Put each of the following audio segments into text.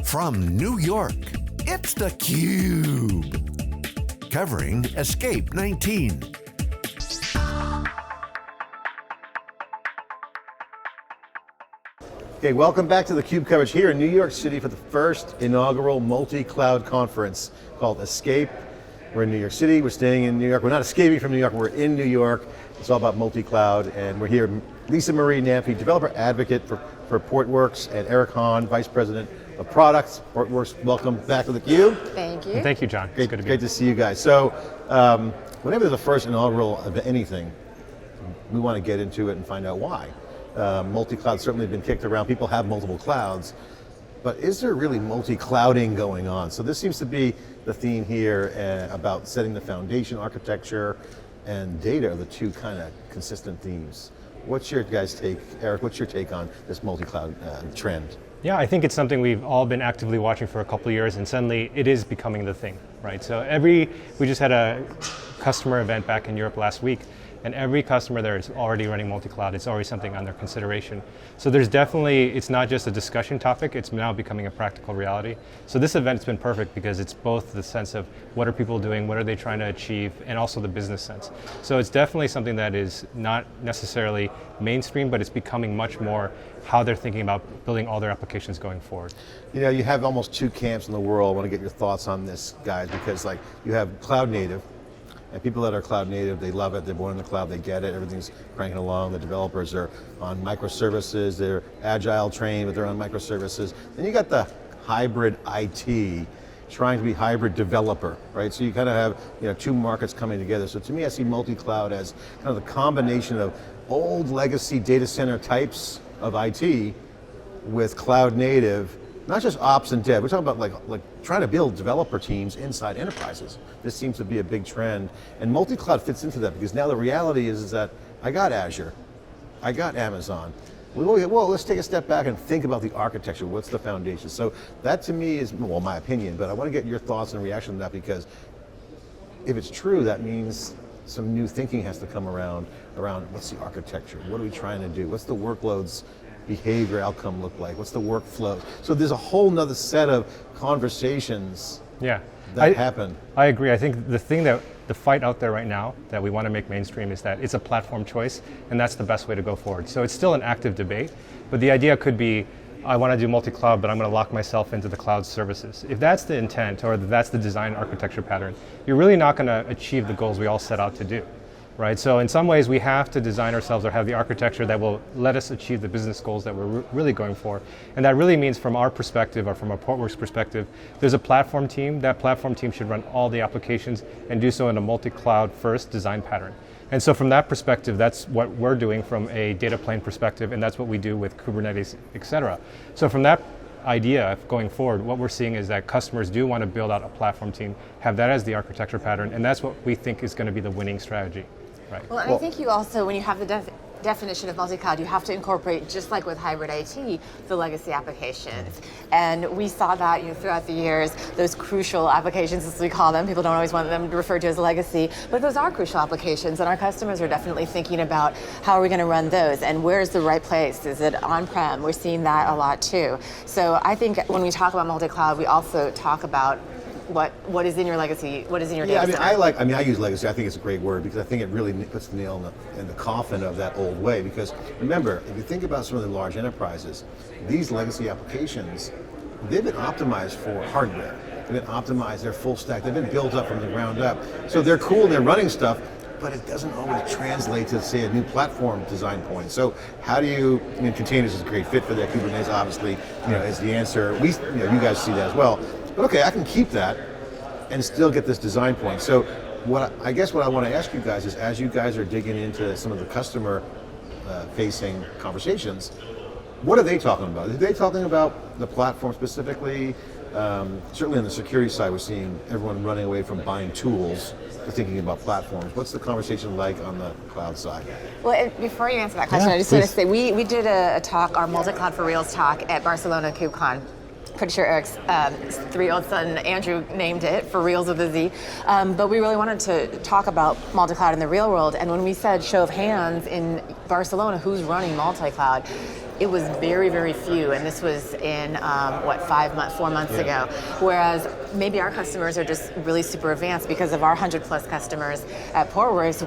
From New York, it's theCUBE. Covering Escape 19. Okay, welcome back to theCUBE coverage here in New York City for the first inaugural multi-cloud conference called Escape. We're in New York City, we're staying in New York. We're not escaping from New York, we're in New York. It's all about multi-cloud, and we're here, Lisa-Marie Namphy, developer advocate for Portworx, and Eric Han, Vice President of Products. Portworx, welcome back to theCUBE. Thank you. And thank you, John. It's Great to see you guys. So, whenever there's a first inaugural of anything, we want to get into it and find out why. Multi-cloud certainly been kicked around, people have multiple clouds, but is there really multi-clouding going on? So this seems to be the theme here about setting the foundation, architecture, and data are the two kind of consistent themes. What's your guys' take, Eric, what's your take on this multi-cloud trend? Yeah, I think it's something we've all been actively watching for a couple of years, and suddenly it is becoming the thing, right? So we just had a customer event back in Europe last week, and every customer there is already running multi-cloud. It's already something under consideration. So there's definitely, it's not just a discussion topic, it's now becoming a practical reality. So this event's been perfect because it's both the sense of what are people doing, what are they trying to achieve, and also the business sense. So it's definitely something that is not necessarily mainstream, but it's becoming much more how they're thinking about building all their applications going forward. You know, you have almost two camps in the world. I want to get your thoughts on this, guys, because like you have cloud native, and people that are cloud native, they love it, they're born in the cloud, they get it, everything's cranking along, the developers are on microservices, they're agile trained, but they're on microservices. Then you got the hybrid IT, trying to be hybrid developer, right? So you kind of have two markets coming together. So to me, I see multi-cloud as kind of the combination of old legacy data center types of IT with cloud native, not just ops and dev. We're talking about like trying to build developer teams inside enterprises. This seems to be a big trend, and multi-cloud fits into that because now the reality is that I got Azure, I got Amazon. Well, let's take a step back and think about the architecture. What's the foundation? So that to me is, well, my opinion, but I want to get your thoughts and reaction to that because if it's true, that means some new thinking has to come around what's the architecture? What are we trying to do? What's the workloads behavior outcome look like? What's the workflow? So there's a whole nother set of conversations that happen. I agree. I think the fight out there right now that we want to make mainstream is that it's a platform choice, and that's the best way to go forward. So it's still an active debate, but the idea could be, I want to do multi-cloud, but I'm going to lock myself into the cloud services. If that's the intent, or that's the design architecture pattern, you're really not going to achieve the goals we all set out to do. Right, so in some ways we have to design ourselves or have the architecture that will let us achieve the business goals that we're really going for. And that really means from our perspective or from a Portworx perspective, there's a platform team. That platform team should run all the applications and do so in a multi-cloud first design pattern. And so from that perspective, that's what we're doing from a data plane perspective, and that's what we do with Kubernetes, et cetera. So from that idea of going forward, what we're seeing is that customers do want to build out a platform team, have that as the architecture pattern, and that's what we think is going to be the winning strategy. Right. Well, I think you also, when you have the definition of multi-cloud, you have to incorporate, just like with hybrid IT, the legacy applications. And we saw that throughout the years, those crucial applications, as we call them. People don't always want them referred to as legacy, but those are crucial applications, and our customers are definitely thinking about how are we going to run those, and where's the right place? Is it on-prem? We're seeing that a lot too. So I think when we talk about multi-cloud, we also talk about what is in your legacy, what is in your data center? I use legacy. I think it's a great word because I think it really puts the nail in the coffin of that old way. Because remember, if you think about some of the large enterprises, these legacy applications, they've been optimized for hardware. They've been optimized, they're full stack, they've been built up from the ground up. So they're cool, they're running stuff, but it doesn't always translate to, say, a new platform design point. So how do you, containers is a great fit for that. Kubernetes obviously, is the answer. You guys see that as well. But okay, I can keep that and still get this design point. So I guess what I want to ask you guys is, as you guys are digging into some of the customer facing conversations, what are they talking about? Are they talking about the platform specifically? Certainly on the security side, we're seeing everyone running away from buying tools to thinking about platforms. What's the conversation like on the cloud side? Well, before you answer that question, I just want to say, we did a talk, our Multi-Cloud for Reals talk at Barcelona KubeCon. Pretty sure Eric's 3-year-old son, Andrew, named it, for Reals with a Z. But we really wanted to talk about multi-cloud in the real world. And when we said show of hands in Barcelona, who's running multi-cloud? It was very, very few, and this was in, 4 months ago. Whereas maybe our customers are just really super advanced because of our 100+ customers at Portworx.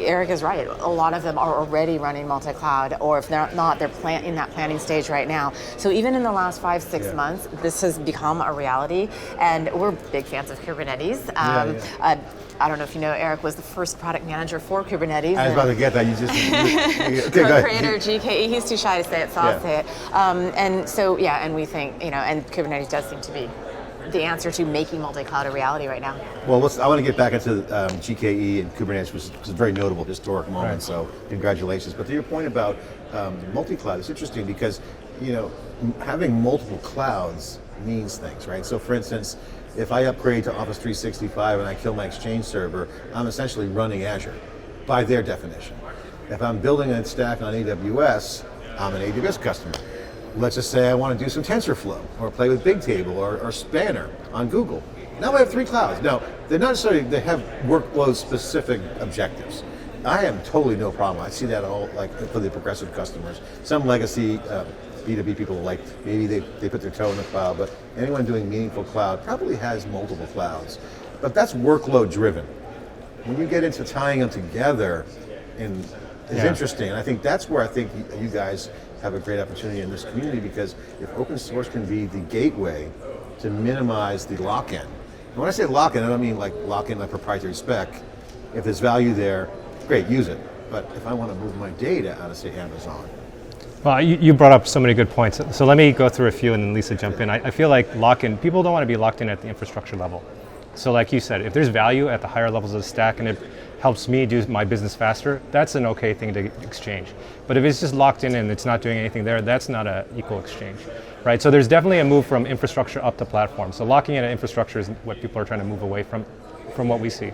Eric is right, a lot of them are already running multi-cloud, or if they're not, they're in that planning stage right now. So even in the last 5-6 months, this has become a reality, and we're big fans of Kubernetes. I don't know if you know, Eric was the first product manager for Kubernetes. I was about to get that. You just co-creator of GKE. He's too shy to say it, so I'll say it. And so, and we think, and Kubernetes does seem to be the answer to making multi-cloud a reality right now. Well, I want to get back into GKE and Kubernetes, which is a very notable historic moment. Right. So congratulations. But to your point about multi-cloud, it's interesting because having multiple clouds means things, right? So for instance, if I upgrade to Office 365 and I kill my Exchange server, I'm essentially running Azure by their definition. If I'm building a stack on AWS, I'm an AWS customer. Let's just say I want to do some TensorFlow or play with Bigtable or Spanner on Google. Now I have 3 clouds. Now, they're not necessarily, they have workload specific objectives. I have totally no problem. I see that all like for the progressive customers. Some legacy B2B people like, maybe they put their toe in the cloud, but anyone doing meaningful cloud probably has multiple clouds. But that's workload driven. When you get into tying them together, it's interesting. And I think that's where I think you guys have a great opportunity in this community, because if open source can be the gateway to minimize the lock-in. And when I say lock-in, I don't mean like lock in a proprietary spec. If there's value there, great, use it. But if I want to move my data out of, say, Amazon. Well, you brought up so many good points. So let me go through a few and then Lisa jump in. I feel like lock-in, people don't want to be locked in at the infrastructure level. So like you said, if there's value at the higher levels of the stack and it helps me do my business faster, that's an okay thing to exchange. But if it's just locked in and it's not doing anything there, that's not an equal exchange, right? So there's definitely a move from infrastructure up to platform. So locking in at infrastructure is what people are trying to move away from what we see.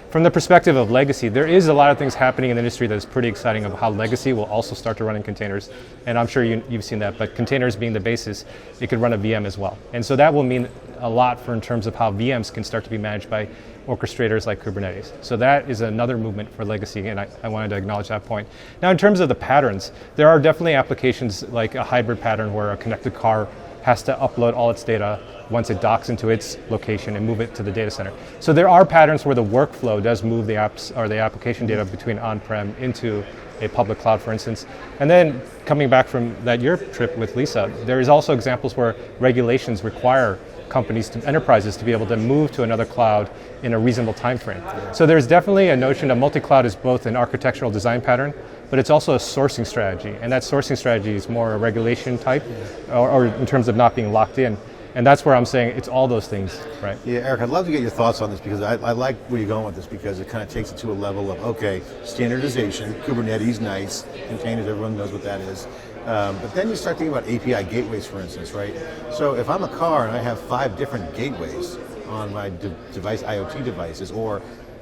From the perspective of legacy, there is a lot of things happening in the industry that is pretty exciting of how legacy will also start to run in containers. And I'm sure you've seen that, but containers being the basis, it could run a VM as well. And so that will mean a lot in terms of how VMs can start to be managed by orchestrators like Kubernetes. So that is another movement for legacy, and I wanted to acknowledge that point. Now in terms of the patterns, there are definitely applications like a hybrid pattern where a connected car has to upload all its data once it docks into its location and move it to the data center. So there are patterns where the workflow does move the apps or the application data between on-prem into a public cloud, for instance. And then coming back from that Europe trip with Lisa, there is also examples where regulations require enterprises to be able to move to another cloud in a reasonable time frame. So there's definitely a notion of multi-cloud is both an architectural design pattern, but it's also a sourcing strategy. And that sourcing strategy is more a regulation type, or in terms of not being locked in. And that's where I'm saying it's all those things, right? Yeah, Eric, I'd love to get your thoughts on this, because I like where you're going with this, because it kind of takes it to a level of, okay, standardization, Kubernetes, nice, containers, everyone knows what that is. But then you start thinking about API gateways, for instance, right? So if I'm a car and I have 5 different gateways on my device, IoT devices, or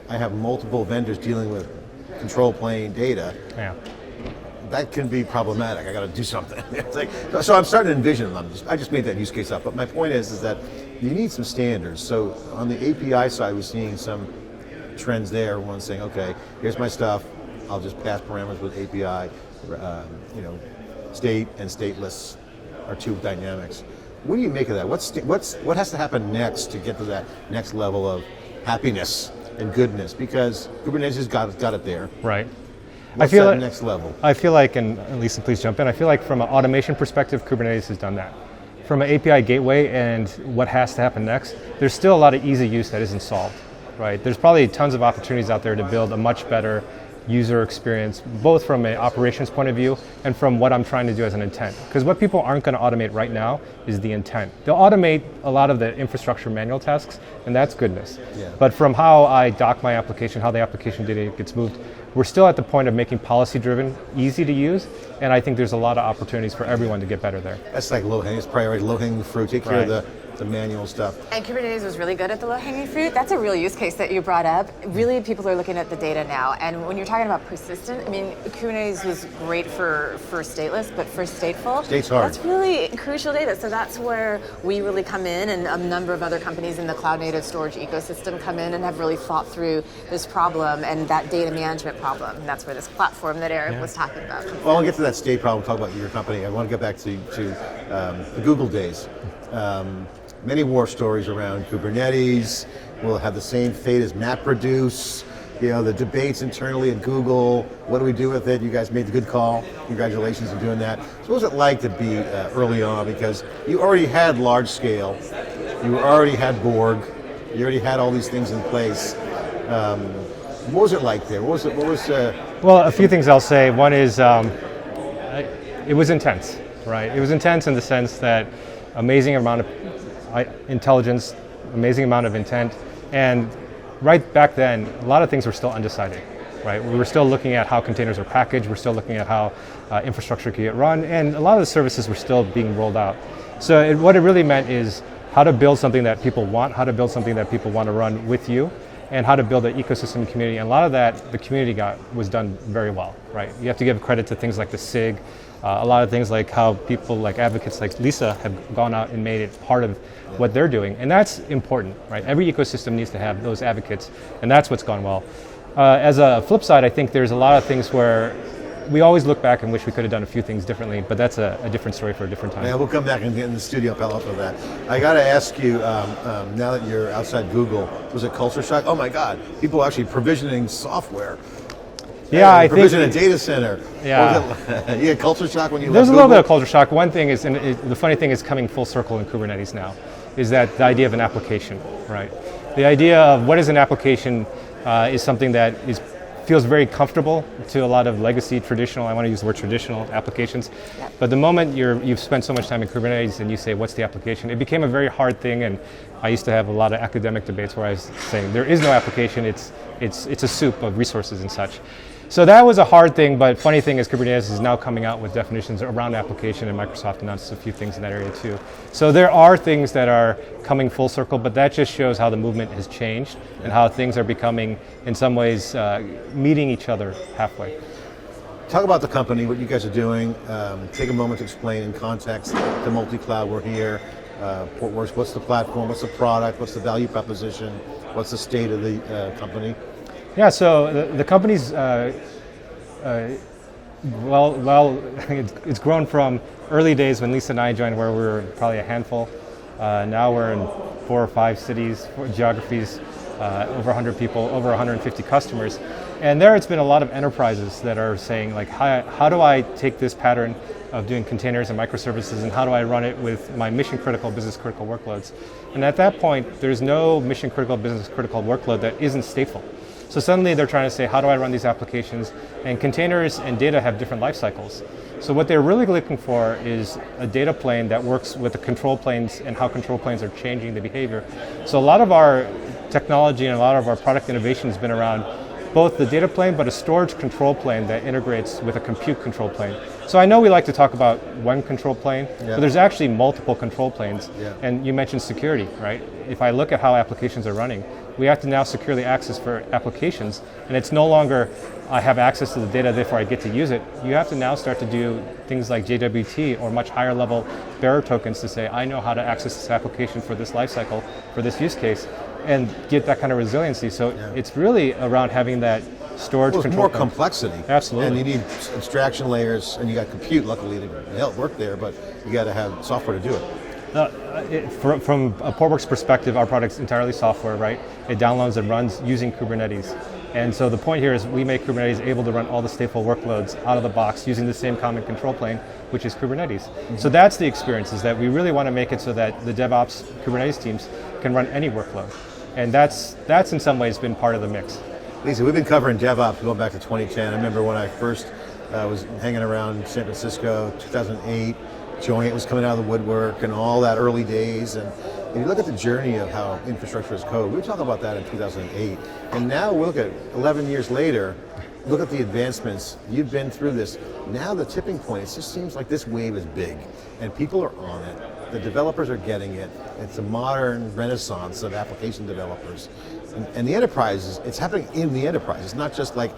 I have multiple vendors dealing with control plane data, that can be problematic. I got to do something. It's like, so I'm starting to envision them. I just made that use case up. But my point is that you need some standards. So on the API side, we're seeing some trends there. One saying, okay, here's my stuff. I'll just pass parameters with API. State and stateless are 2 dynamics. What do you make of that? What has to happen next to get to that next level of happiness and goodness? Because Kubernetes has got it there. Right. What's I feel that like, next level? I feel like, and Lisa, please jump in. I feel like from an automation perspective, Kubernetes has done that. From an API gateway and what has to happen next, there's still a lot of easy use that isn't solved, right? There's probably tons of opportunities out there to build a much better user experience, both from an operations point of view and from what I'm trying to do as an intent. Because what people aren't going to automate right now is the intent. They'll automate a lot of the infrastructure manual tasks, and that's goodness. Yeah. But from how I dock my application, how the application data gets moved, we're still at the point of making policy-driven easy to use, and I think there's a lot of opportunities for everyone to get better there. That's like low-hanging, it's priority, low-hanging fruit. Take care of the manual stuff. And Kubernetes was really good at the low-hanging fruit. That's a real use case that you brought up. Really, people are looking at the data now. And when you're talking about persistent, I mean, Kubernetes was great for stateless, but for stateful, State's hard. that's really crucial data. So that's where we really come in, and a number of other companies in the cloud-native storage ecosystem come in and have really thought through this problem and that data management problem. And that's where this platform that Eric was talking about comes in. Well, I'll get to that state problem, talk about your company. I want to get back to the Google days. Many war stories around Kubernetes. Will have the same fate as MapReduce. You know, the debates internally at Google. What do we do with it? You guys made the good call. Congratulations on doing that. So what was it like to be early on? Because you already had large scale. You already had Borg. You already had all these things in place. What was it like there? What was Well, a few things I'll say. One is it was intense, right? It was intense in the sense that amazing amount of intelligence, amazing amount of intent, and right back then, a lot of things were still undecided, right? We were still looking at how containers are packaged, we're still looking at how infrastructure could get run, and a lot of the services were still being rolled out. So what it really meant is how to build something that people want, how to build something that people want to run with you, and how to build an ecosystem community. And a lot of that, the community was done very well, right? You have to give credit to things like the SIG, a lot of things like how people like advocates like Lisa have gone out and made it part of what they're doing. And that's important, right? Every ecosystem needs to have those advocates, and that's what's gone well. As a flip side, I think there's a lot of things where we always look back and wish we could have done a few things differently, but that's a different story for a different time. Yeah, we'll come back and get in the studio pal off of that. I got to ask you, now that you're outside Google, was it culture shock? Oh my God, people actually provisioning software. Yeah, I think provision a data center. Yeah, you had culture shock when you there's left a little Google? bit of culture shock. One thing is, and the funny thing is coming full circle in Kubernetes now, is that the idea of an application, right? The idea of what is an application is something that feels very comfortable to a lot of legacy, traditional, I want to use the word traditional applications. Yep. But the moment you've spent so much time in Kubernetes and you say, what's the application? It became a very hard thing, and I used to have a lot of academic debates where I was saying, there is no application, it's a soup of resources and such. So that was a hard thing, but funny thing is Kubernetes is now coming out with definitions around application, and Microsoft announced a few things in that area too. So there are things that are coming full circle, but that just shows how the movement has changed and how things are becoming, in some ways, meeting each other halfway. Talk about the company, what you guys are doing. Take a moment to explain in context the multi-cloud. We're here. Portworx, what's the platform? What's the product? What's the value proposition? What's the state of the company? Yeah, so the company's, it's grown from early days when Lisa and I joined, where we were probably a handful. Now we're in 4 or 5 cities, 4 geographies, over 100 people, over 150 customers. And there it's been a lot of enterprises that are saying, like, how do I take this pattern of doing containers and microservices, and how do I run it with my mission critical, business critical workloads? And at that point, there's no mission critical, business critical workload that isn't stateful. So suddenly they're trying to say, how do I run these applications? And containers and data have different life cycles. So what they're really looking for is a data plane that works with the control planes and how control planes are changing the behavior. So a lot of our technology and a lot of our product innovation has been around both the data plane, but a storage control plane that integrates with a compute control plane. So I know we like to talk about one control plane, but there's actually multiple control planes. Yeah. And you mentioned security, right? If I look at how applications are running, we have to now securely access for applications, and it's no longer I have access to the data, therefore I get to use it. You have to now start to do things like JWT or much higher level bearer tokens to say, I know how to access this application for this lifecycle, for this use case, and get that kind of resiliency. So it's really around having that storage control. It's more complexity. Absolutely. And you need abstraction layers, and you got compute, luckily, to help work there, but you got to have software to do it. From a Portworx perspective, our product's entirely software, right? It downloads and runs using Kubernetes. And so the point here is we make Kubernetes able to run all the stateful workloads out of the box using the same common control plane, which is Kubernetes. Mm-hmm. So that's the experience, is that we really want to make it so that the DevOps Kubernetes teams can run any workload. And that's in some ways been part of the mix. Lisa, we've been covering DevOps going back to 2010. I remember when I first was hanging around San Francisco, 2008, Joint was coming out of the woodwork and all that early days. And if you look at the journey of how infrastructure is code, we were talking about that in 2008. And now we look at 11 years later, look at the advancements. You've been through this. Now the tipping point, it just seems like this wave is big and people are on it. The developers are getting it. It's a modern renaissance of application developers. And the enterprise, it's happening in the enterprise. It's not just like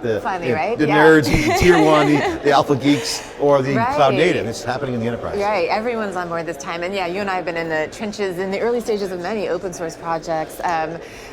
the nerds, the tier one, the alpha geeks, or the cloud native. It's happening in the enterprise. Right, everyone's on board this time. And yeah, you and I have been in the trenches in the early stages of many open source projects.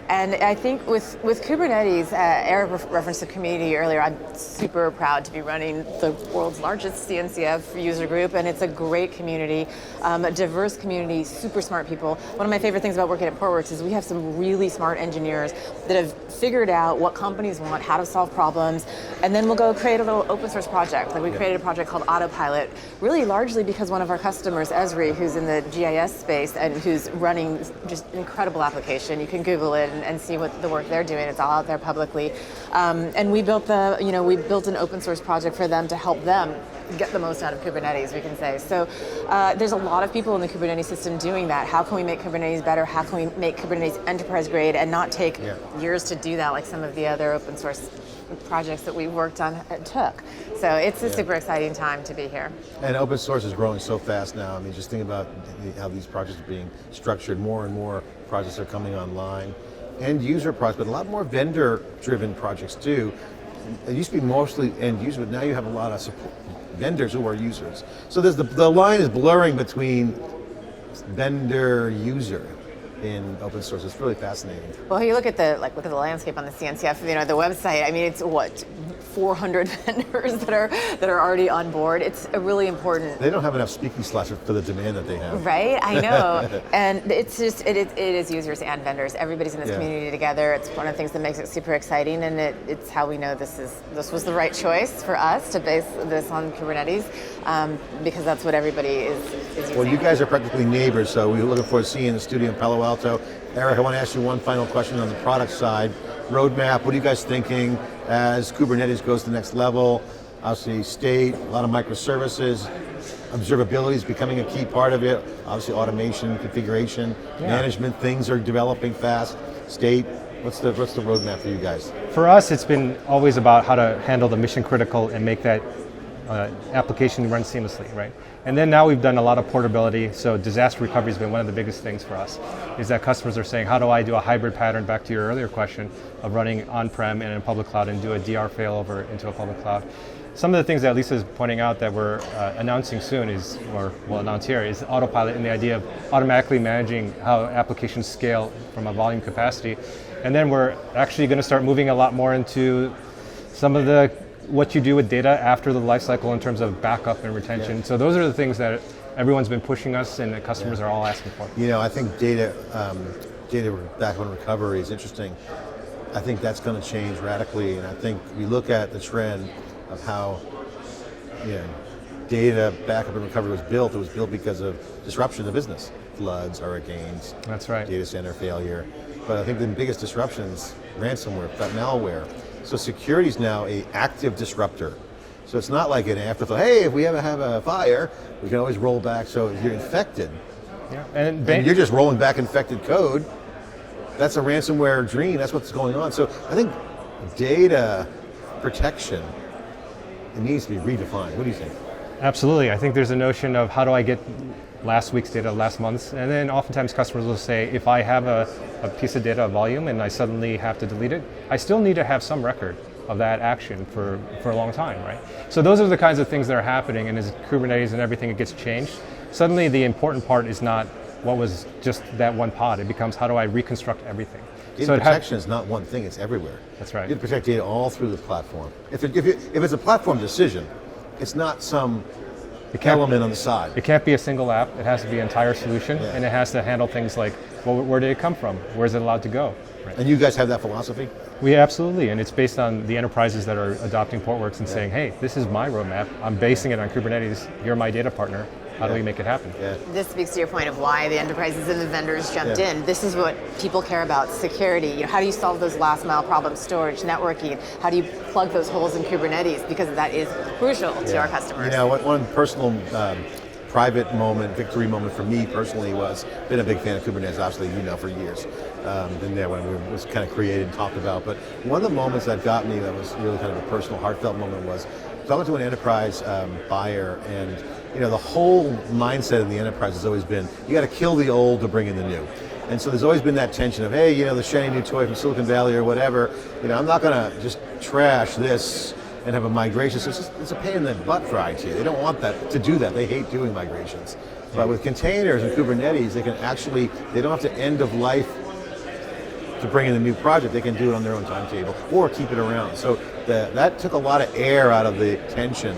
And I think with Kubernetes, Eric referenced the community earlier. I'm super proud to be running the world's largest CNCF user group, and it's a great community, a diverse community, super smart people. One of my favorite things about working at Portworx is we have some really smart engineers that have figured out what companies want, how to solve problems, and then we'll go create a little open source project. Like we created a project called Autopilot, really largely because one of our customers, Esri, who's in the GIS space and who's running just an incredible application. You can Google it and see what the work they're doing. It's all out there publicly. And we built we built an open source project for them to help them get the most out of Kubernetes, we can say. So there's a lot of people in the Kubernetes system doing that. How can we make Kubernetes better? How can we make Kubernetes enterprise grade and not take years to do that like some of the other open source projects that we worked on took. So it's a super exciting time to be here. And open source is growing so fast now. I mean, just think about how these projects are being structured. More and more projects are coming online. End user projects, but a lot more vendor driven projects too. It used to be mostly end user, but now you have a lot of support vendors who are users. So there's the line is blurring between vendor user in open source. It's really fascinating. Well, you look at the landscape on the CNCF, the website. I mean, it's what 400 vendors that are already on board. It's a really important. They don't have enough speaking slots for the demand that they have. Right, I know. And it's just it is users and vendors. Everybody's in this community together. It's one of the things that makes it super exciting, and it's how we know this was the right choice for us to base this on Kubernetes, because that's what everybody is using. Well, you guys are practically neighbors, so we're looking forward to seeing you in the studio in Palo Alto. Eric, I want to ask you one final question on the product side. Roadmap, what are you guys thinking as Kubernetes goes to the next level? Obviously state, a lot of microservices, observability is becoming a key part of it. Obviously automation, configuration, management, things are developing fast. State, what's the roadmap for you guys? For us, it's been always about how to handle the mission critical and make that application run seamlessly, right? And then now we've done a lot of portability, so disaster recovery has been one of the biggest things for us, is that customers are saying, how do I do a hybrid pattern, back to your earlier question, of running on-prem and in a public cloud and do a DR failover into a public cloud. Some of the things that Lisa is pointing out that we're announcing soon we'll announce here, is Autopilot and the idea of automatically managing how applications scale from a volume capacity. And then we're actually going to start moving a lot more into some of what you do with data after the lifecycle in terms of backup and retention. Yeah. So those are the things that everyone's been pushing us and the customers are all asking for. I think data backup and recovery is interesting. I think that's going to change radically, and I think we look at the trend of how data backup and recovery was built. It was built because of disruption of business, floods, hurricanes, that's right, data center failure. But I think the biggest disruptions, ransomware, malware. So security is now an active disruptor. So it's not like an afterthought, hey, if we ever have a fire, we can always roll back. So if you're infected, and you're just rolling back infected code, that's a ransomware dream, that's what's going on. So I think data protection, it needs to be redefined. What do you think? Absolutely, I think there's a notion of how do I get last week's data, last month's, and then oftentimes customers will say, if I have a piece of data volume and I suddenly have to delete it, I still need to have some record of that action for a long time, right? So those are the kinds of things that are happening, and as Kubernetes and everything, it gets changed. Suddenly the important part is not what was just that one pod, it becomes how do I reconstruct everything. Data protection is not one thing, it's everywhere. That's right. You have to protect data all through the platform. If it's a platform decision, it's not some element on the side. It can't be a single app, it has to be an entire solution, and it has to handle things like, well, where did it come from? Where's it allowed to go? Right. And you guys have that philosophy? We absolutely, and it's based on the enterprises that are adopting Portworx and saying, hey, this is my roadmap, I'm basing it on Kubernetes, you're my data partner, how do we make it happen? Yeah. This speaks to your point of why the enterprises and the vendors jumped in. This is what people care about, security. How do you solve those last mile problems, storage, networking? How do you plug those holes in Kubernetes? Because that is crucial to our customers. One personal private moment, victory moment for me personally was, been a big fan of Kubernetes, obviously, for years. Been there when it was kind of created and talked about. But one of the moments that got me that was really kind of a personal, heartfelt moment was talking to an enterprise buyer, and the whole mindset in the enterprise has always been, you got to kill the old to bring in the new. And so there's always been that tension of, hey, the shiny new toy from Silicon Valley or whatever, I'm not going to just trash this and have a migration. So it's a pain in the butt for IT. They don't want to do that. They hate doing migrations. But with containers and Kubernetes, they don't have to end of life to bring in a new project. They can do it on their own timetable or keep it around. So that took a lot of air out of the tension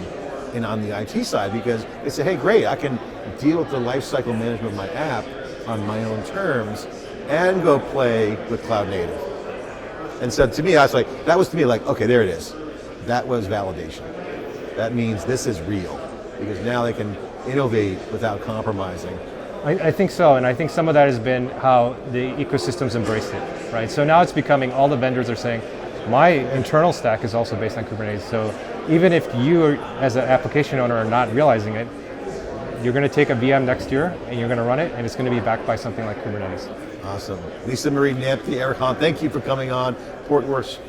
on the IT side, because they said, hey, great, I can deal with the lifecycle management of my app on my own terms and go play with cloud native. And so to me, that was okay, there it is. That was validation. That means this is real, because now they can innovate without compromising. I think so, and I think some of that has been how the ecosystem's embraced it, right? So now it's becoming, all the vendors are saying, my internal stack is also based on Kubernetes, so even if you, as an application owner, are not realizing it, you're going to take a VM next year, and you're going to run it, and it's going to be backed by something like Kubernetes. Awesome. Lisa-Marie Namphy, Eric Han, thank you for coming on. Portworx,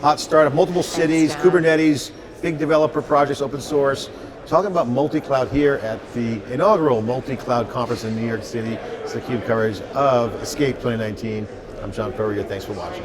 hot startup, multiple cities, Kubernetes, big developer projects, open source. Talking about multi-cloud here at the inaugural multi-cloud conference in New York City. It's theCUBE coverage of Escape 2019. I'm John Furrier, thanks for watching.